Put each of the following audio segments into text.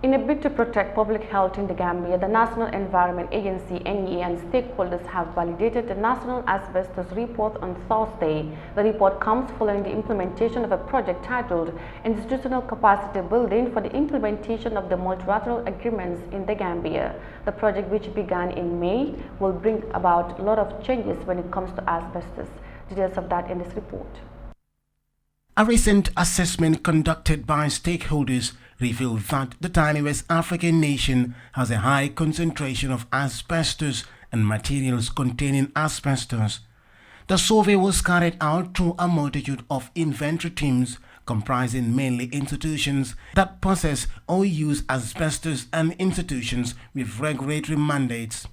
In a bid to protect public health in the Gambia, the National Environment Agency (NEA) and stakeholders have validated the National Asbestos report on Thursday. The report comes following the implementation of a project titled Institutional Capacity Building for the implementation of the multilateral agreements in the Gambia. The project, which began in May, will bring about a lot of changes when it comes to asbestos. Details of that in this report. A recent assessment conducted by stakeholders revealed that the tiny West African nation has a high concentration of asbestos and materials containing asbestos. The survey was carried out through a multitude of inventory teams comprising mainly institutions that possess or use asbestos and institutions with regulatory mandates.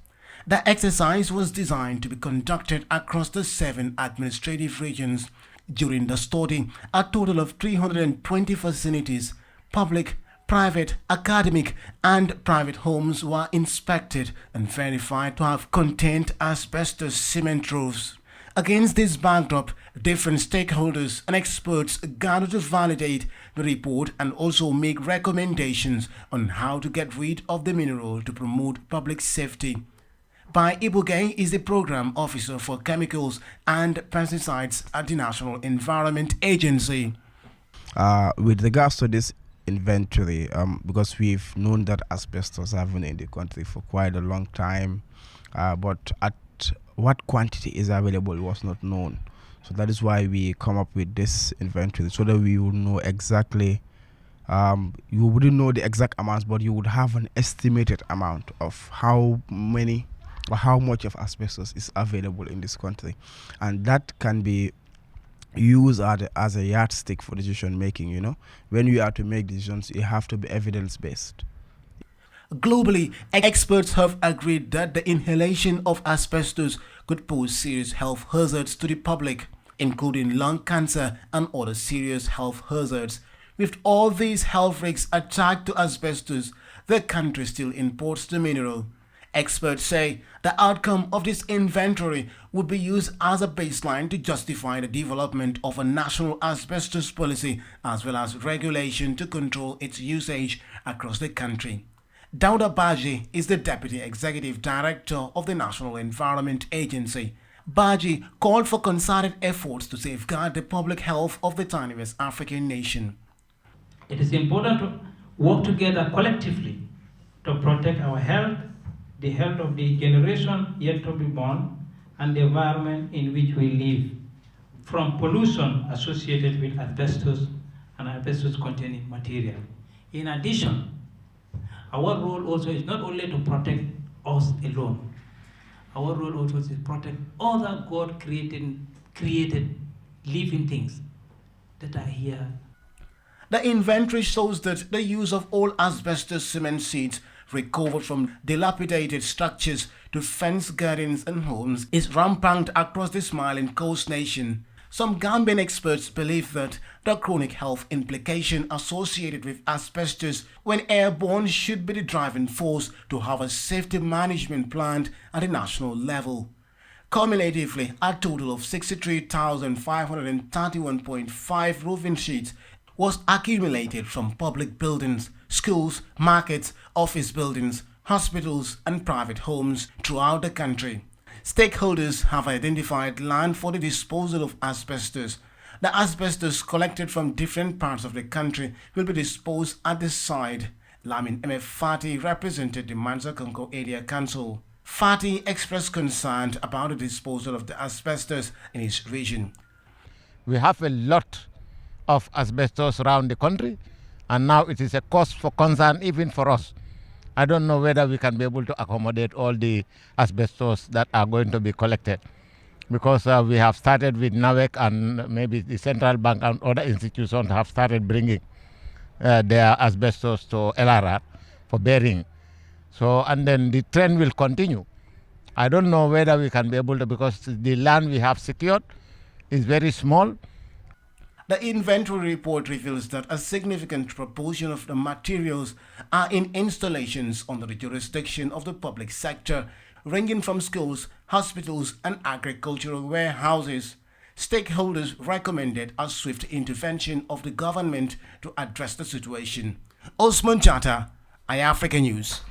The exercise was designed to be conducted across the 7 administrative regions. During the study, a total of 320 facilities, public, private, academic, and private homes were inspected and verified to have contained asbestos cement roofs. Against this backdrop, different stakeholders and experts gathered to validate the report and also make recommendations on how to get rid of the mineral to promote public safety. Bai Ibuge is the Program Officer for Chemicals and Pesticides at the National Environment Agency. With regards to this inventory, because we've known that asbestos have been in the country for quite a long time, but at what quantity is available was not known. So that is why we come up with this inventory, so that we would know exactly, you wouldn't know the exact amounts, but you would have an estimated amount of how many or how much of asbestos is available in this country, and that can be used as a yardstick for decision making. You know, when you have to make decisions, you have to be evidence based. Globally, experts have agreed that the inhalation of asbestos could pose serious health hazards to the public, including lung cancer and other serious health hazards. With all these health risks attached to asbestos, the country still imports the mineral. Experts say the outcome of this inventory would be used as a baseline to justify the development of a national asbestos policy as well as regulation to control its usage across the country. Dauda Baji is the Deputy Executive Director of the National Environment Agency. Baji called for concerted efforts to safeguard the public health of the tiny West African nation. It is important to work together collectively to protect our health, the health of the generation yet to be born, and the environment in which we live, from pollution associated with asbestos and asbestos-containing material. In addition, our role also is not only to protect us alone. Our role also is to protect other God-created living things that are here. The inventory shows that the use of all asbestos cement seeds recovered from dilapidated structures to fence gardens and homes is rampant across the Smiling Coast nation. Some Gambian experts believe that the chronic health implication associated with asbestos when airborne should be the driving force to have a safety management plan at a national level. Cumulatively, a total of 63,531.5 roofing sheets was accumulated from public buildings, schools, markets, office buildings, hospitals, and private homes throughout the country. Stakeholders have identified land for the disposal of asbestos. The asbestos collected from different parts of the country will be disposed at the site. Lamin MF Fati represented the Mansa Conco Area Council. Fati expressed concern about the disposal of the asbestos in his region. We have a lot of asbestos around the country, and now it is a cause for concern even for us. I don't know whether we can be able to accommodate all the asbestos that are going to be collected, because we have started with NAWEC, and maybe the central bank and other institutions have started bringing their asbestos to LRR for bearing. So, and then the trend will continue. I don't know whether we can be able to, because the land we have secured is very small. The inventory report reveals that a significant proportion of the materials are in installations under the jurisdiction of the public sector, ranging from schools, hospitals, and agricultural warehouses. Stakeholders recommended a swift intervention of the government to address the situation. Osman Jatta, Eyeafrica News.